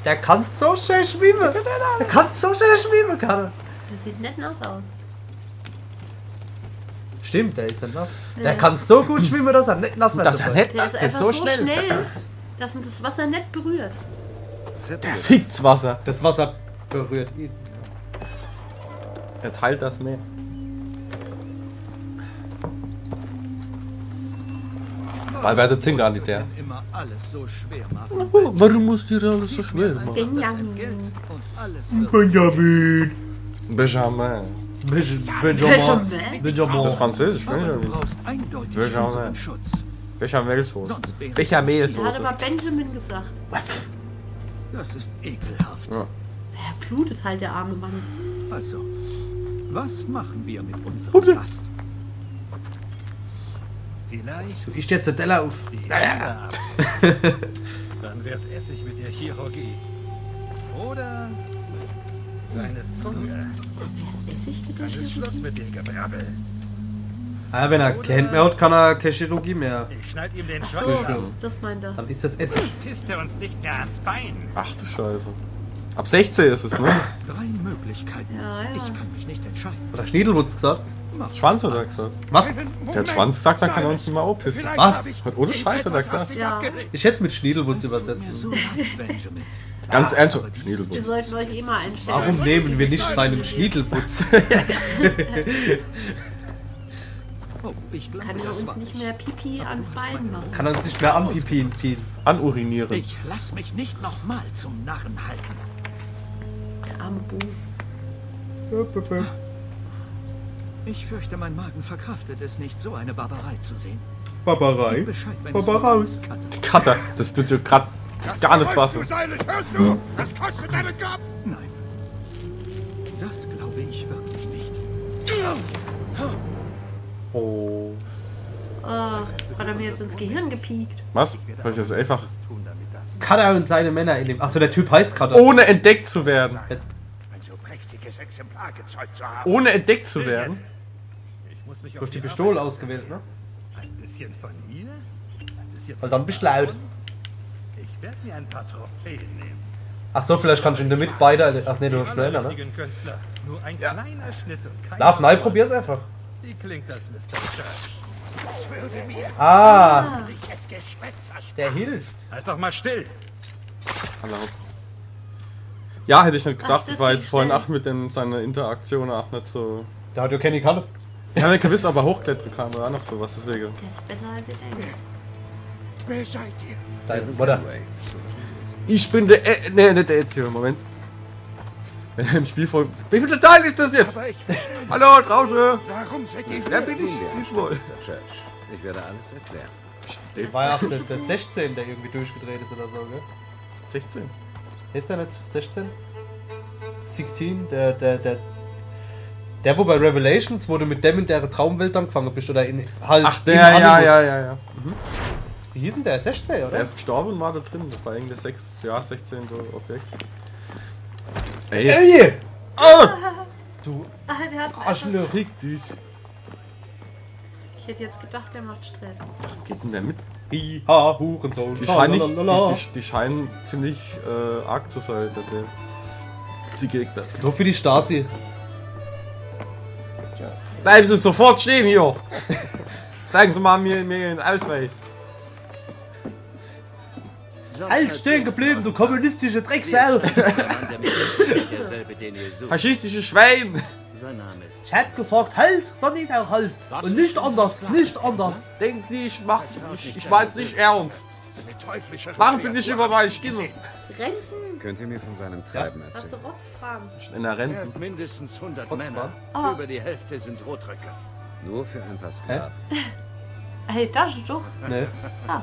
Der kann so schnell schwimmen. Der kann so schnell schwimmen, kann er. Der sieht nicht nass aus. Stimmt, der ist nicht nass. Nee. Der kann so gut schwimmen, dass er nicht nass wird. Dass er nicht nass ist. Der ist einfach so schnell, dass das Wasser nicht berührt. Der fickt's Wasser. Das Wasser berührt ihn. Er teilt das Meer. Weil wer der Zinker an die der. Warum musst du dir alles so schwer machen? Benjamin. Benjamin. Benjamin. Benjamin. Das ist Französisch, Benjamin. Benjamin. Bechamelsoße. Bechamelsoße. Er hat aber Benjamin gesagt. Das ist ekelhaft. Ja. Er blutet halt, der arme Mann. Also, was machen wir mit unserem Gast? Vielleicht Du isst jetzt den Teller auf. die Hände ab. Dann wär's Essig mit der Chirurgie. Oder seine Zunge. Dann wär's Essig mit der Dann ist Schluss Chirurgie. mit dem Gebrabbel. Ah, wenn er keine Hände mehr hat, kann er keine Chirurgie mehr. Ich schneid ihm den Ach Schwanz ab. so, das meint er. Dann ist das Essig. Pisst er uns nicht mehr ans Bein. Ach du Scheiße. Ab 16 ist es, ne? 3 Möglichkeiten. Ja, ja. Ich kann mich nicht entscheiden. Oder Schniedelwutz gesagt. Schwanz hat er gesagt. Was? Der hat Schwanz gesagt, dann kann er uns nicht mehr aufpissen. Was? Ohne Scheiße hat er gesagt. Ja. Ich hätte es mit Schniedelwutz übersetzt. So leid, Benjamin. Ganz ernst. Wir Schniedelwurz. sollten euch eh mal einstellen. Warum nehmen wir nicht seinen Schniedelwutz? Oh, ich glaube, Kann er das uns war nicht mehr Pipi ans Bein machen? Kann er uns nicht mehr am Pipin ziehen. Anurinieren. Ich lass mich nicht nochmal zum Narren halten. Der arme Bu. Ich fürchte, mein Magen verkraftet es nicht, so eine Barbarei zu sehen. Barbarei. Gib Bescheid, wenn es Barbaraus. vorbei ist, Cutter, das tut dir grad gar nicht passen. Hörst du? Das kostet deinen Kopf! Nein. Das glaube ich wirklich nicht. Oh. Hat er mir jetzt ins Gehirn gepiekt? Was? Soll ich das einfach... Cutter und seine Männer in dem. Achso, der Typ heißt Cutter. Ohne entdeckt zu werden. Ein so prächtiges Exemplar gezeugt zu haben. Ohne entdeckt zu werden. Ich muss mich Durch die Pistole ausgewählt, ne? Ein bisschen von hier, ein bisschen Weil dann bist du laut. Ich werde mir ein paar Trophäen nehmen. Achso, vielleicht kannst du in der Mitte beide. Ach nee, du schneller, ne? Künstler. Nur ein kleiner Schnitt und kein Lauf, nein, probier's einfach. Wie klingt das, Mr. Church? Das würde mir Ah, das Geschwätz ersparen. der hilft. Halt doch mal still. Ja, hätte ich nicht gedacht. Ach, das Ich war geht jetzt vorhin schnell. auch mit seiner Interaktion auch nicht so... Der hat ja keine Karte. Ja, wir gewiss, aber Hochkletterkamera auch noch sowas, deswegen. Der ist besser als ihr denkt. Wer seid ihr? Deine Mutter. Ich bin der... nee, nicht der Ezio, Moment. Wenn er im Spiel voll... Wie viel Teil ist das jetzt? Aber ich, Hallo, draußen! warum seid ihr Wer hier? bin ich diesmal? Mr. Church. Ich werde alles erklären. War ja auch der 16, der irgendwie durchgedreht ist oder so, gell? 16. Ist der nicht 16? 16? Der, wo bei Revelations, wo du mit dem in der Traumwelt dann gefangen bist, oder in halt. Ach, der, im ja, Animus. ja. Wie hieß denn der? 16, oder? Der ist gestorben und war da drin. Das war irgendwie 16. Objekt. Ey! Ey! Du Ah, der hat Arschloch. Fick dich! Ich hätte jetzt gedacht, der macht Stress. Was geht denn der mit? Iha, Hurensohn. Die scheinen, nicht, Lalalala. die scheinen ziemlich arg zu sein, die Gegner. So für die Stasi. Bleiben Sie sofort stehen hier! Zeigen Sie mal mir den Ausweis. Halt stehen geblieben, du kommunistische Drecksau! Derselbe, den wir suchen. Faschistische Schwein! Sein Name ist. Ich hätte gesagt, halt, dann ist auch halt. Und nicht anders, nicht anders. Denken Sie, ich mein's nicht ernst. Eine teuflische Machen Sie nicht über meine Stimme. Renten? Könnt ihr mir von seinem Treiben Hast du erzählen? Rotzfahren? In der Er Rente. hat mindestens 100 Trotzdem. Männer. Ah. Über die Hälfte sind Rotröcker. Nur für ein paar Sklaven. Hey, das ist doch. Nee. Ah,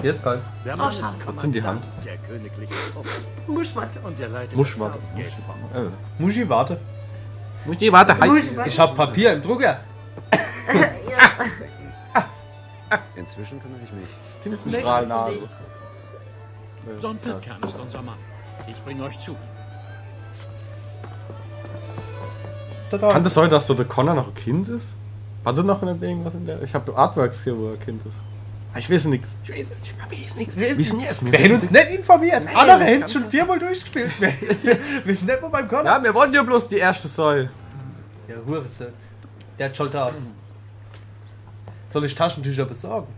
Hier ist keins. Der Oh, Mann ist schade. Was sind die Hand? Der königliche Trupp. Muschwatte. und der leitet Muschwatte. das Saufgeld vom Muschi, warte. Warte, halt! Muschwatte. Ich hab Papier im Drucker. Inzwischen kümmere ich mich. Das möchtest du Tintenstrahlnase. nicht. John Pitcairn ist unser Mann. Ich bringe euch zu. Kann das sein, dass der Connor noch ein Kind ist? War da noch irgendwas in der... Ich habe Artworks hier, wo er ein Kind ist. Ich weiß nichts. Ich weiß nichts. Wir haben uns nicht informiert. Andere haben es schon 4-mal durchgespielt. Wir sind nicht mal beim Connor. Ja, wir wollten ja bloß die erste Säule. Ja, Hurse. Der hat schon da. Soll ich Taschentücher besorgen?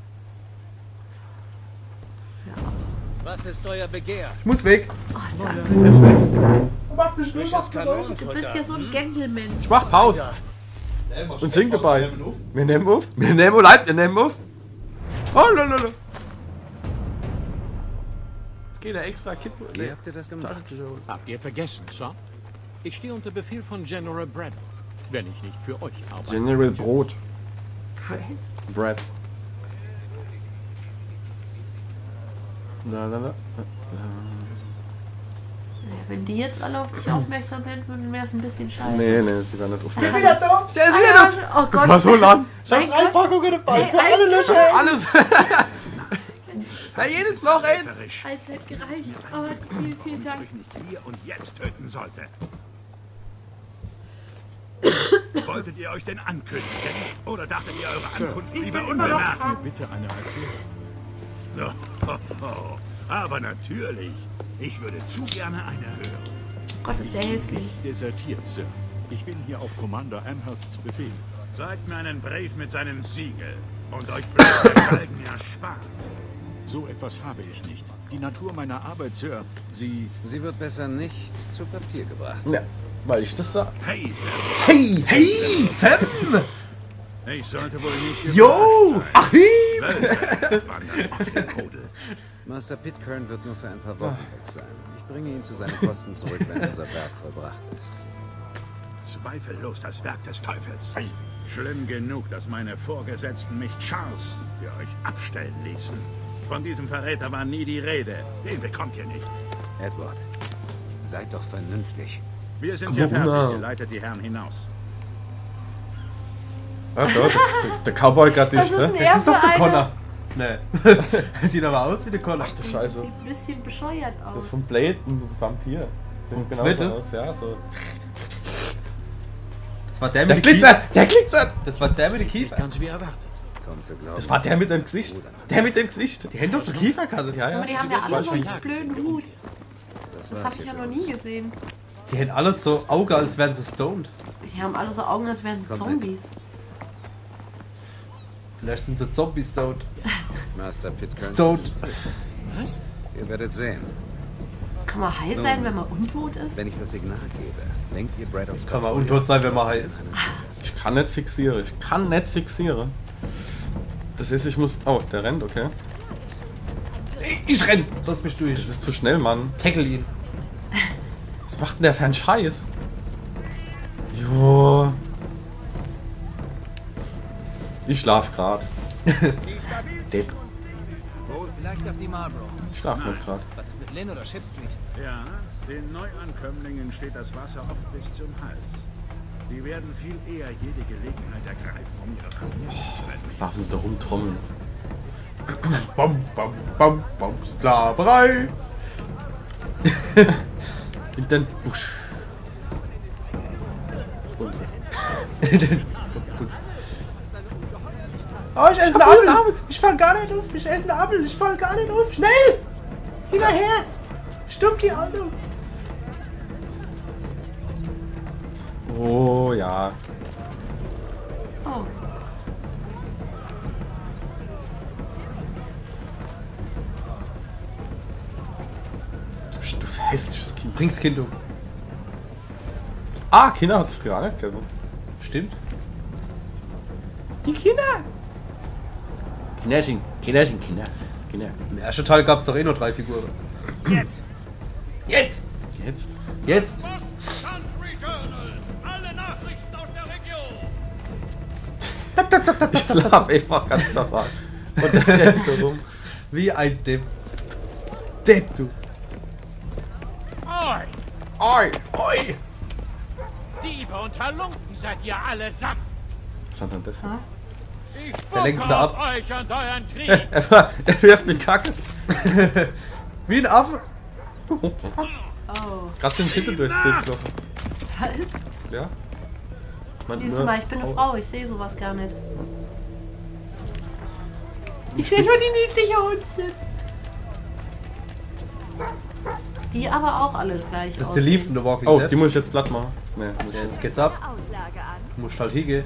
Was ist euer Begehr? Ich muss weg. Oh, danke. Er ist weg. Du bist ja so ein Gentleman. Ich mach Pause. Und sing dabei. Wir nehmen auf. Wir nehmen auf. Oh, lololol. Jetzt geht er extra kippen. Wie habt ihr das gemacht? Habt ihr vergessen, Sir? Ich stehe unter Befehl von General Braddock, wenn ich nicht für euch arbeite. General Brot. Brad. Na. Wenn die jetzt alle auf dich aufmerksam sind, würden wäre es ein bisschen scheiße. Nee, die werden nicht aufmerksam. Wieder da. Der ist wieder da. Oh Gott. Das war so lang. Ich hab 3 Packungen dabei. Für alle Löcher. Alles. Ja, jedes Loch eins. Allzeit gereicht. Oh, vielen Dank. Ich nicht hier und jetzt töten sollte. Wolltet ihr euch denn ankündigen? Oder dachtet ihr eure Ankunft lieber unbemerkt? Mir bitte eine Erklärung. Aber natürlich. Ich würde zu gerne eine hören. Gott, ist der hässlich. Desertiert, Sir. Ich bin hier auf Commander Amhersts Befehl. Zeigt mir einen Brief mit seinem Siegel. Und euch bleibt der Galgen erspart. So etwas habe ich nicht. Die Natur meiner Arbeit, Sir, Sie wird besser nicht zu Papier gebracht. Ja, weil ich das sag. Hey, Hey, Fem! ich sollte wohl nicht... Jo! Achim! Wandern auf den Kodel. Master Pitcairn wird nur für ein paar Wochen weg sein. Ich bringe ihn zu seinen Kosten zurück, wenn unser Werk vollbracht ist. Zweifellos das Werk des Teufels. Schlimm genug, dass meine Vorgesetzten mich Charles für euch abstellen ließen. Von diesem Verräter war nie die Rede. Den bekommt ihr nicht. Edward, seid doch vernünftig. Wir sind hier fertig. Ihr leitet die Herren hinaus. Ah, der Cowboy gerade Was nicht, ist denn ne? er Das ist doch für der eine? Connor. Nee. Sieht aber aus wie der Connor. Ach du Scheiße. Sieht ein bisschen bescheuert aus. Das ist vom Blade ein Vampir. Vom Sieht genauso Zweite? aus, ja, so. Das war der Der mit dem Kiefer. glitzert! Der glitzert! Das war der mit dem Kiefer. ganz wie erwartet. Kaum zu glauben. Das war der mit dem Gesicht. Der mit dem Gesicht. Die Hände auf so Kieferkarte. Ja, Aber die haben ja alle so einen blöden Hut. Das war's habe ich hier ja noch für nie uns. gesehen. Die haben alles so Auge, als wären sie stoned. Die haben alle so Augen, als wären sie Kommt mit. Zombies. Vielleicht sind sie Zombie-stoned. Master Pitcairn. Stoned. Ihr werdet sehen. Kann man high sein, wenn man untot ist? Wenn ich das Signal gebe, lenkt ihr Braddocks Kann man untot sein, wenn man high ist. Ich kann nicht fixieren. Das ist, ich muss... Oh, der rennt, okay. Ich renn. Lass mich durch. Das ist zu schnell, Mann. Tackle ihn. Was macht denn der für einen Scheiß? Jo. Ich schlaf grad. Depp. Vielleicht auf die Marlborough. Ich schlaf nicht grad. Was ist mit Lynn oder Ship Street? Ja, den Neuankömmlingen steht das Wasser oft bis zum Hals. Die werden viel eher jede Gelegenheit ergreifen, um ihre Familie zu retten. Darf sie da rumtrommeln. Bam, bam, bam, bam. Sklaverei. In den Busch. Und so. Oh, ich esse einen Apfel. Ich fall gar nicht auf. Ich esse einen Apfel. Ich fall gar nicht auf. Schnell! Hinterher! Stimmt die Auto. Oh, ja. Oh. Du hässliches Kind. Bring's Kind um. Ah, Kinder hat's früher auch nicht gegeben. Stimmt. Die Kinder! Kinder. Im ersten Teil gab's doch eh nur 3 Figuren. Jetzt! Jetzt! Jetzt? Jetzt! Alle Nachrichten aus der Region! Ich schlaf einfach ganz normal. Und der rennt so rum. Wie ein Depp. Depp, du. Oi! Oi! Oi! Diebe und Halunken seid ihr allesamt! Was hat denn das jetzt? Ich Der lenkt spucke sie auf ab. euch und euren Krieg! Er wirft mit Kacke. Wie ein Affe. Oh. Gerade den Titel durchs Bild gelaufen. Was? Ja. Siehst du mal, ich bin eine Frau, ich sehe sowas gar nicht. Ich sehe nur die niedliche Hundchen. Die aber auch alle gleich Das ist der Leaf in The Walking Oh, Dead. die muss ich jetzt platt machen. Nee, muss Ja, jetzt geht's ab. Du musst halt hingehen.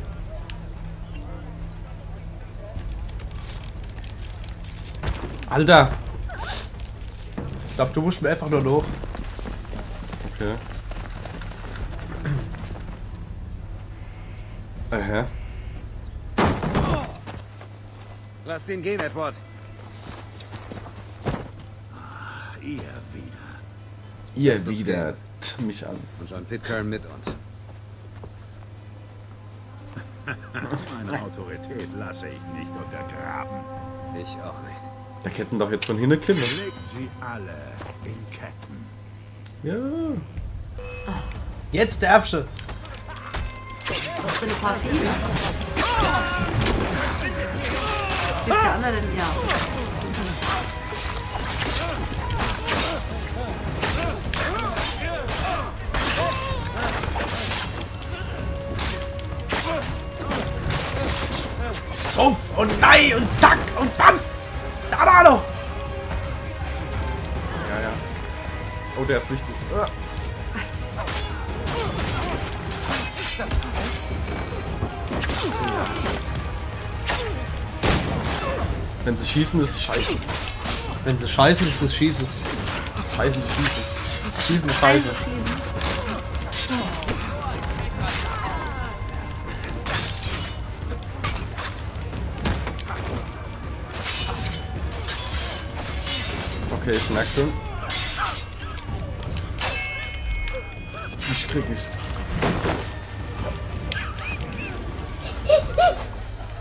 Alter! Ich glaube, du musst mir einfach nur noch. Okay. Hä? Lass den gehen, Edward. Ihr wieder. Ihr wieder mich an. Und John Pitcairn mit uns. Meine Autorität lasse ich nicht untergraben. Ich auch nicht. Da ketten doch jetzt von hinten Kinder. Legt sie alle in Ketten. Ja. Jetzt der Erbsche. Was für eine paar Vieh? Gibt der andere denn? Ja. Ruff und nein und zack und bams. Da noch. Ja, ja. Oh, der ist wichtig. Ah. Wenn sie schießen, ist es scheiße. Wenn sie scheißen, ist das Schießen. Scheißen, schießen. Schießen, scheiße. Schießen. Okay, ich merke schon. Ich krieg ich.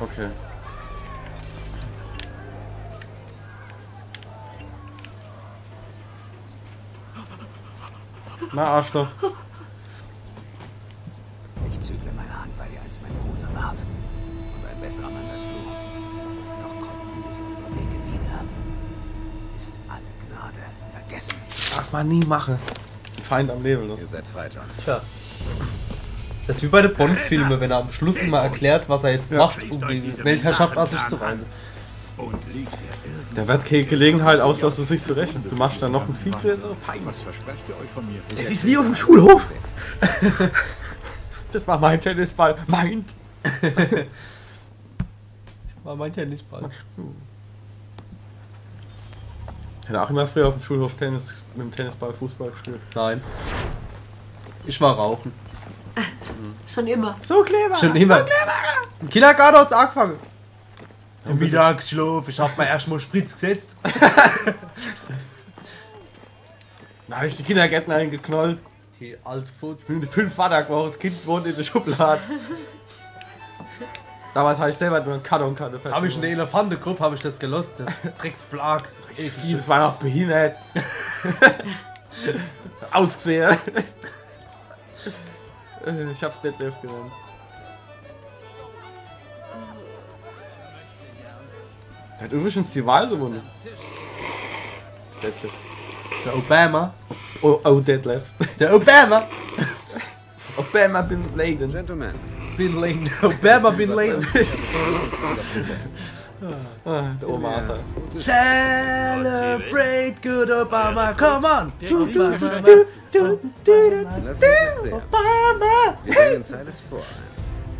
Okay. Na, Arschloch. Ich zügle meine Hand, weil ihr einst mein Bruder wart. Und ein besserer Mann dazu. Doch kreuzen sich unsere Wege wieder. Ist alle Gnade vergessen. Darf man nie machen. Feind am Leben, Ihr los. seid frei, John. Tja. Das ist wie bei den Bond-Filmen, wenn er am Schluss immer erklärt, was er jetzt macht, um die Weltherrschaft an sich zu reisen. Und liegt er irgendwo? Da wird keine Gelegenheit auslassen, sich zu rächen. Du machst dann noch ein viel größeres Feind. Was versprecht ihr euch von mir? Das ist wie auf dem Schulhof. Das war mein Tennisball. Meint. War mein Tennisball. Ich hätte auch immer früher auf dem Schulhof Tennis, mit dem Tennisball Fußball gespielt. Nein. Ich war rauchen. Schon immer. So clever. Schon immer. Im Kindergarten hat's angefangen. Im Mittagsschlaf, ich hab mir erstmal Spritz gesetzt. Da habe ich die Kindergärtner eingeknallt. Die Altfutz. Mit 5 Vater war das Kind wohnt in der Schublade. Damals habe ich selber nur einen Karton hatte. Das habe ich in der Elefantengruppe, habe ich das gelost. Das Drecksplag. Das ist fies. Das war noch behindert. Ausgesehen. Ich hab's Detlef genannt. Der hat übrigens die Wahl gewonnen. Detlef. Der Obama. Oh, Detlef. Der Obama. Obama bin Laden. Gentlemen, Bin Laden. Obama Bin Laden. Der Omasa. Celebrate good Obama. Come on. Obama. lass mich erklären. Obama. Wir sehen Silas vor.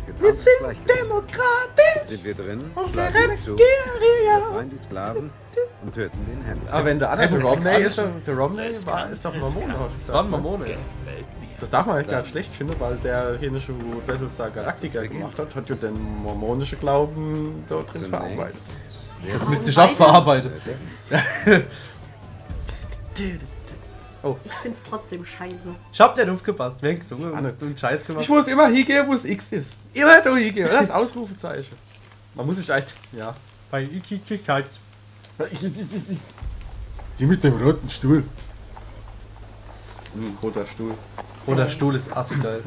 Wir Getarntes sind Gleichgewicht. demokratisch. Sind wir drin, Und schlagen wir zu, Rebsgeria. befreien die Sklaven und töten den Händler. Aber wenn der andere, der Romney ist, der Romney ist doch Mormone. Das waren Mormone. Das darf man eigentlich gar nicht schlecht finden, weil der hier nicht Battlestar Galactica Lass uns gemacht hat ja den mormonischen Glauben dort drin Zunächst verarbeitet. Das müsste ich abverarbeiten. Ich find's trotzdem scheiße. Ich hab nicht aufgepasst. Wer gesungen Spannend. und einen Scheiß gemacht. Ich muss immer hingehen, wo es X ist. Immer da hingehen. Das ist Ausrufezeichen. Man muss sich eigentlich... Ja. Bei Ikikikai. Die mit dem roten Stuhl. Roter Stuhl. Oder Stuhl ist assi geil.